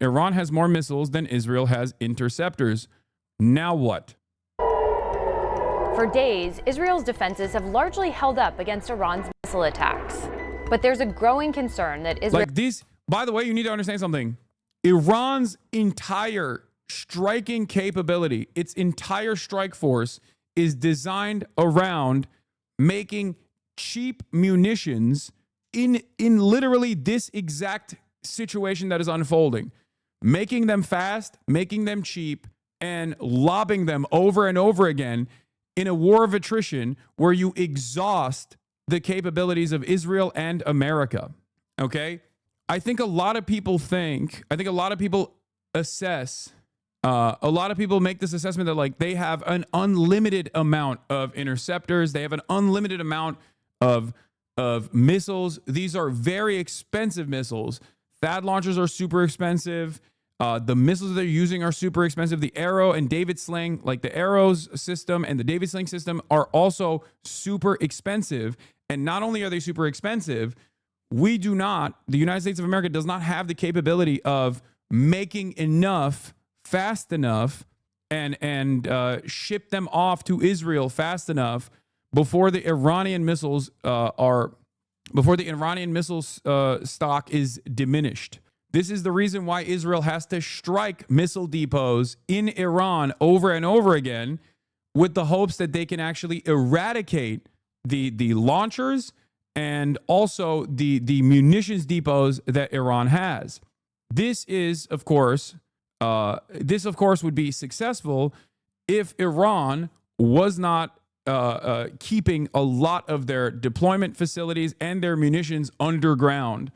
Iran has more missiles than Israel has interceptors. Now what? For days, Israel's defenses have largely held up against Iran's missile attacks. But there's a growing concern that Israel... Like these, by the way, you need to understand something. Iran's entire striking capability, its entire strike force is designed around making cheap munitions in literally this exact situation that is unfolding, making them fast, making them cheap, and lobbing them over and over again in a war of attrition where you exhaust the capabilities of Israel and America. Okay? I think a lot of people assess, a lot of people make this assessment that like they have an unlimited amount of interceptors. They have an unlimited amount of missiles. These are very expensive missiles. THAAD launchers are super expensive. The missiles they're using are super expensive. The Arrow and David Sling, like the Arrows system and the David Sling system, are also super expensive. And not only are they super expensive, the United States of America does not have the capability of making enough fast enough and ship them off to Israel fast enough before the Iranian missiles stock is diminished. This is the reason why Israel has to strike missile depots in Iran over and over again with the hopes that they can actually eradicate the launchers and also the munitions depots that Iran has. This, of course, would be successful if Iran was not keeping a lot of their deployment facilities and their munitions underground.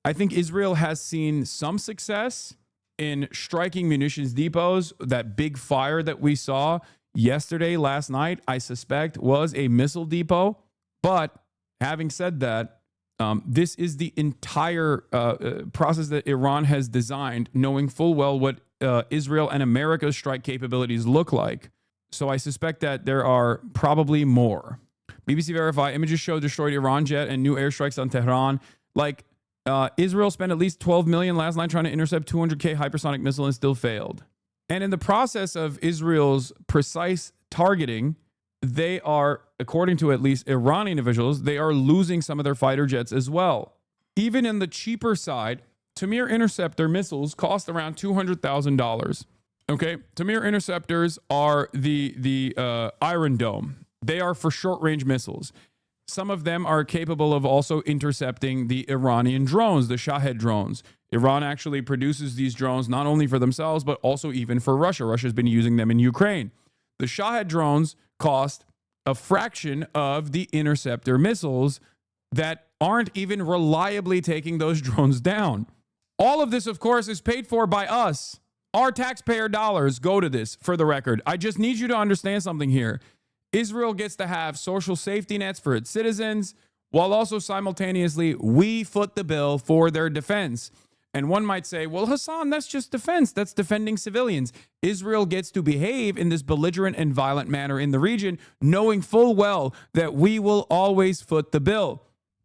I think Israel has seen some success in striking munitions depots. That big fire that we saw last night, I suspect was a missile depot. But having said that, this is the entire process that Iran has designed, knowing full well what Israel and America's strike capabilities look like. So I suspect that there are probably more. BBC Verify, images show destroyed Iran jet and new airstrikes on Tehran. Israel spent at least $12 million last night trying to intercept 200K hypersonic missile and still failed. And in the process of Israel's precise targeting, they are, according to at least Iranian officials, they are losing some of their fighter jets as well. Even in the cheaper side, Tamir interceptor missiles cost around $200,000. Okay, Tamir interceptors are the Iron Dome. They are for short-range missiles. Some of them are capable of also intercepting the Iranian drones, the Shahed drones. Iran actually produces these drones not only for themselves, but also even for Russia. Russia's been using them in Ukraine. The Shahed drones cost a fraction of the interceptor missiles that aren't even reliably taking those drones down. All of this, of course, is paid for by us. Our taxpayer dollars go to this, for the record. I just need you to understand something here. Israel gets to have social safety nets for its citizens, while also simultaneously we foot the bill for their defense. And one might say, well, Hasan, that's just defense. That's defending civilians. Israel gets to behave in this belligerent and violent manner in the region, knowing full well that we will always foot the bill.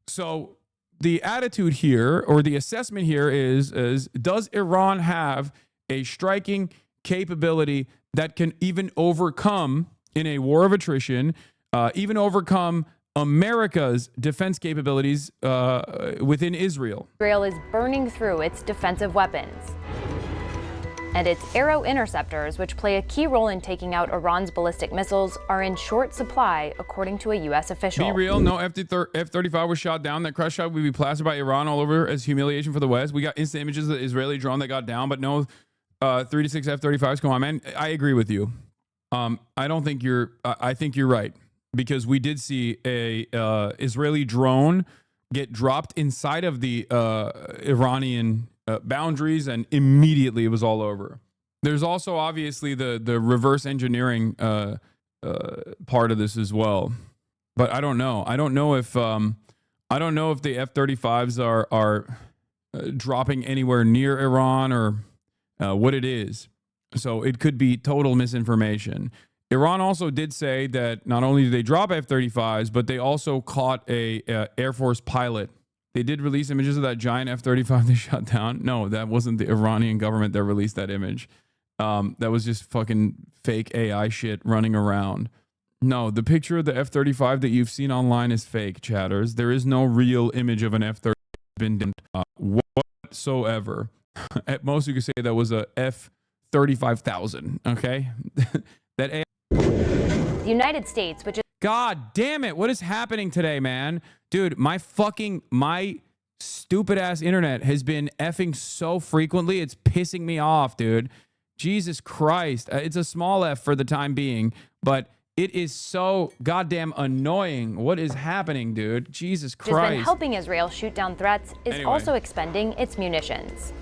So the attitude here, or the assessment here is does Iran have a striking capability that can even overcome, in a war of attrition, even overcome America's defense capabilities within Israel? Israel is burning through its defensive weapons. And its Arrow interceptors, which play a key role in taking out Iran's ballistic missiles, are in short supply, according to a U.S. official. Be real, no F-35 was shot down. That crash shot would be plastered by Iran all over as humiliation for the West. We got instant images of the Israeli drone that got down, but no 3 to 6 F-35s. Come on, man. I agree with you. I don't think I think you're right, because we did see a Israeli drone get dropped inside of the Iranian boundaries, and immediately it was all over. There's also obviously the reverse engineering part of this as well, but I don't know. I don't know if the F-35s are dropping anywhere near Iran, or what it is. So it could be total misinformation. Iran also did say that not only did they drop F-35s, but they also caught a Air Force pilot They did release images of that giant F-35 they shot down. No, that wasn't the Iranian government that released that image. That was just fucking fake AI shit running around. No, the picture of the F-35 that you've seen online is fake, chatters. There is no real image of an F-35 been whatsoever. At most, you could say that was a F-35,000, okay? That AI. The United States, which is God damn it. What is happening today, man? Dude, my stupid ass internet has been effing so frequently. It's pissing me off, dude. Jesus Christ. It's a small F for the time being, but it is so goddamn annoying. What is happening, dude? Jesus Christ. has been helping Israel shoot down threats, is also expending its munitions.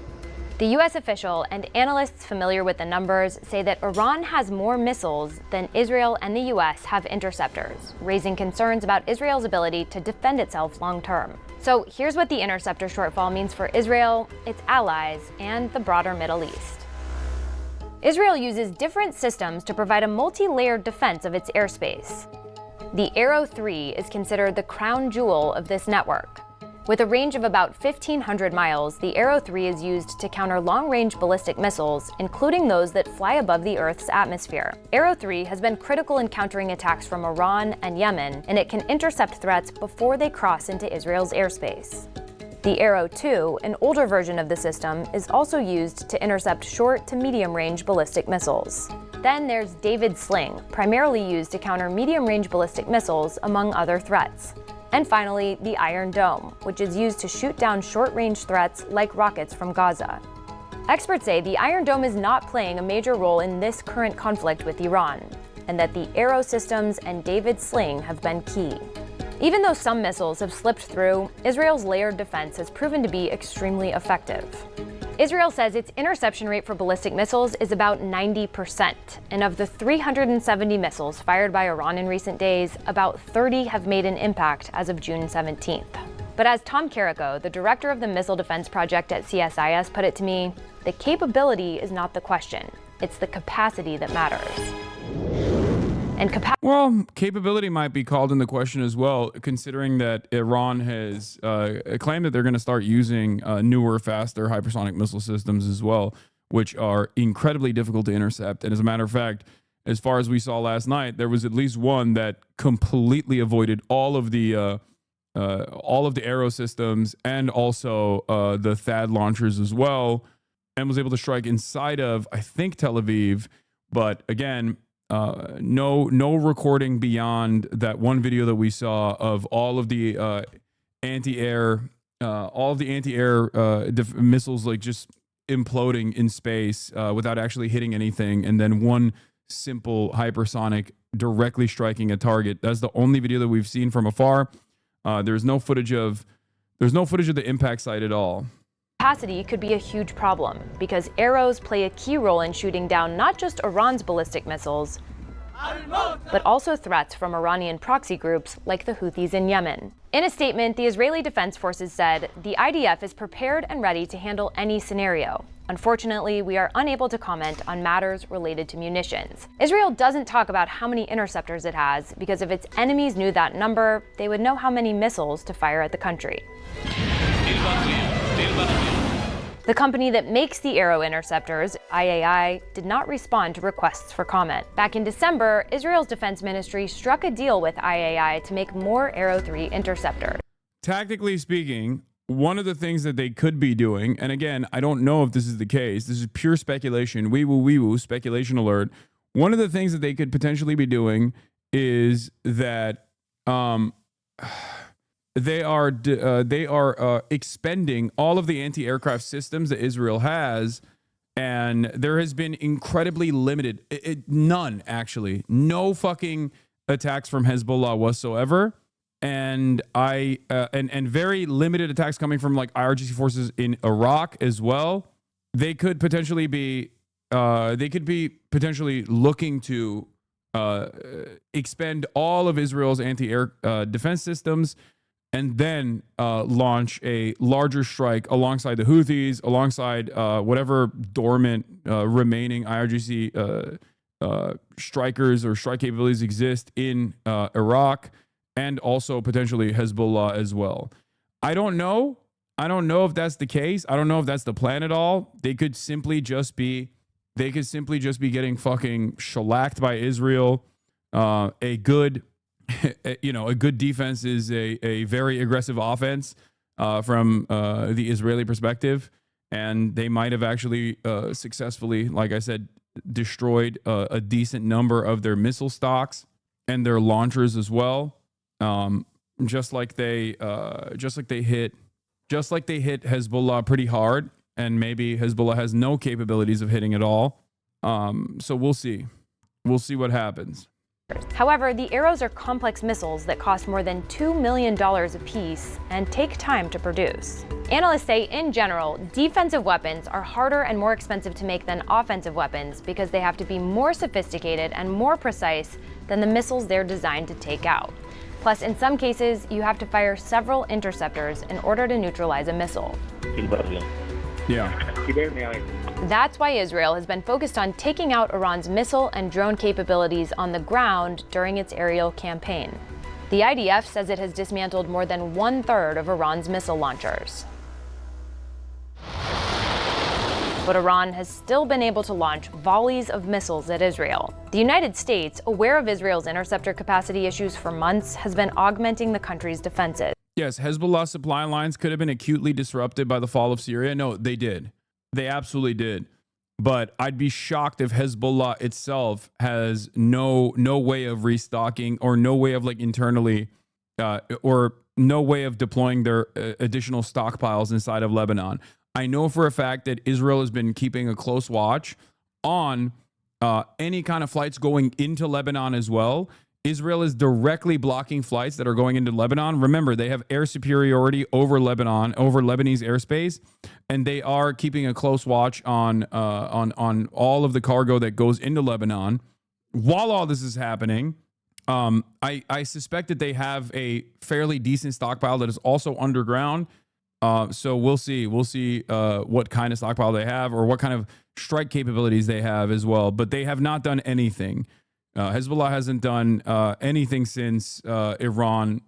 The U.S. official and analysts familiar with the numbers say that Iran has more missiles than Israel and the U.S. have interceptors, raising concerns about Israel's ability to defend itself long term. So here's what the interceptor shortfall means for Israel, its allies, and the broader Middle East. Israel uses different systems to provide a multi-layered defense of its airspace. The Arrow 3 is considered the crown jewel of this network. With a range of about 1,500 miles, the Arrow 3 is used to counter long-range ballistic missiles, including those that fly above the Earth's atmosphere. Arrow 3 has been critical in countering attacks from Iran and Yemen, and it can intercept threats before they cross into Israel's airspace. The Arrow 2, an older version of the system, is also used to intercept short to medium-range ballistic missiles. Then there's David Sling, primarily used to counter medium-range ballistic missiles, among other threats. And finally, the Iron Dome, which is used to shoot down short-range threats like rockets from Gaza. Experts say the Iron Dome is not playing a major role in this current conflict with Iran, and that the Arrow systems and David Sling have been key. Even though some missiles have slipped through, Israel's layered defense has proven to be extremely effective. Israel says its interception rate for ballistic missiles is about 90%, and of the 370 missiles fired by Iran in recent days, about 30 have made an impact as of June 17th. But as Tom Carrico, the director of the Missile Defense Project at CSIS, put it to me, the capability is not the question. It's the capacity that matters. And well, capability might be called into question as well, considering that Iran has claimed that they're going to start using newer, faster hypersonic missile systems as well, which are incredibly difficult to intercept. And as a matter of fact, as far as we saw last night, there was at least one that completely avoided all of the Arrow systems and also the THAAD launchers as well, and was able to strike inside of, I think, Tel Aviv. But again, no recording beyond that one video that we saw of all of the anti-air missiles like just imploding in space without actually hitting anything, and then one simple hypersonic directly striking a target. That's the only video that we've seen from afar. There's no footage of the impact site at all. Capacity could be a huge problem because arrows play a key role in shooting down not just Iran's ballistic missiles, but also threats from Iranian proxy groups like the Houthis in Yemen. In a statement, the Israeli Defense Forces said, "The IDF is prepared and ready to handle any scenario. Unfortunately, we are unable to comment on matters related to munitions." Israel doesn't talk about how many interceptors it has because if its enemies knew that number, they would know how many missiles to fire at the country. The company that makes the Arrow interceptors, IAI, did not respond to requests for comment. Back in December, Israel's defense ministry struck a deal with IAI to make more Arrow 3 interceptors. Tactically speaking, one of the things that they could be doing, and again, I don't know if this is the case, this is pure speculation, wee-woo, speculation alert. One of the things that they could potentially be doing is that they are expending all of the anti-aircraft systems that Israel has, and there has been incredibly limited, none actually, no fucking attacks from Hezbollah whatsoever, and very limited attacks coming from like IRGC forces in Iraq as well. They could potentially be looking to expend all of Israel's anti-air defense systems, and then launch a larger strike alongside the Houthis, alongside whatever dormant remaining IRGC strikers or strike capabilities exist in Iraq, and also potentially Hezbollah as well. I don't know. I don't know if that's the case. I don't know if that's the plan at all. They could simply just be getting fucking shellacked by Israel. A good defense is a very aggressive offense from the Israeli perspective. And they might have actually successfully, like I said, destroyed a decent number of their missile stocks and their launchers as well. Just like they hit Hezbollah pretty hard, and maybe Hezbollah has no capabilities of hitting at all. So we'll see what happens. However, the arrows are complex missiles that cost more than $2 million apiece and take time to produce. Analysts say, in general, defensive weapons are harder and more expensive to make than offensive weapons because they have to be more sophisticated and more precise than the missiles they're designed to take out. Plus, in some cases, you have to fire several interceptors in order to neutralize a missile. Yeah. That's why Israel has been focused on taking out Iran's missile and drone capabilities on the ground during its aerial campaign. The IDF says it has dismantled more than 1/3 of Iran's missile launchers. But Iran has still been able to launch volleys of missiles at Israel. The United States, aware of Israel's interceptor capacity issues for months, has been augmenting the country's defenses. Yes, Hezbollah supply lines could have been acutely disrupted by the fall of Syria. No, they did. They absolutely did. But I'd be shocked if Hezbollah itself has no way of restocking or no way of internally or no way of deploying their additional stockpiles inside of Lebanon. I know for a fact that Israel has been keeping a close watch on any kind of flights going into Lebanon as well. Israel is directly blocking flights that are going into Lebanon. Remember, they have air superiority over Lebanon, over Lebanese airspace, and they are keeping a close watch on all of the cargo that goes into Lebanon. While all this is happening, I suspect that they have a fairly decent stockpile that is also underground. So we'll see what kind of stockpile they have or what kind of strike capabilities they have as well. But they have not done anything. Hezbollah hasn't done anything since Iran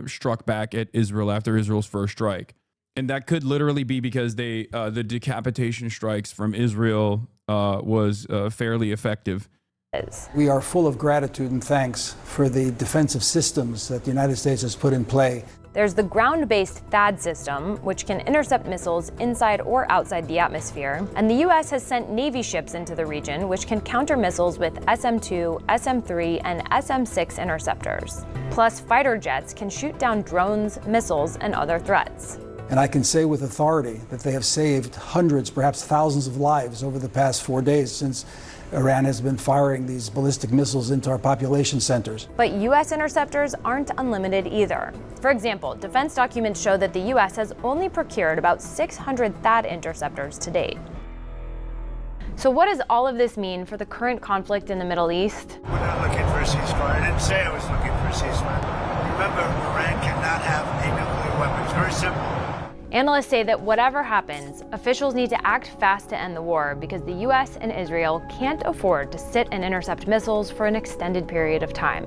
struck back at Israel after Israel's first strike. And that could literally be because the decapitation strikes from Israel was fairly effective. We are full of gratitude and thanks for the defensive systems that the United States has put in play. There's the ground-based THAAD system, which can intercept missiles inside or outside the atmosphere. And the U.S. has sent Navy ships into the region, which can counter missiles with SM-2, SM-3, and SM-6 interceptors. Plus, fighter jets can shoot down drones, missiles, and other threats. And I can say with authority that they have saved hundreds, perhaps thousands of lives over the past 4 days since Iran has been firing these ballistic missiles into our population centers. But U.S. interceptors aren't unlimited either. For example, defense documents show that the U.S. has only procured about 600 THAAD interceptors to date. So what does all of this mean for the current conflict in the Middle East? We're not looking for a ceasefire. I didn't say I was looking for a ceasefire. Remember, Iran cannot have a nuclear weapon. It's very simple. Analysts say that whatever happens, officials need to act fast to end the war because the U.S. and Israel can't afford to sit and intercept missiles for an extended period of time.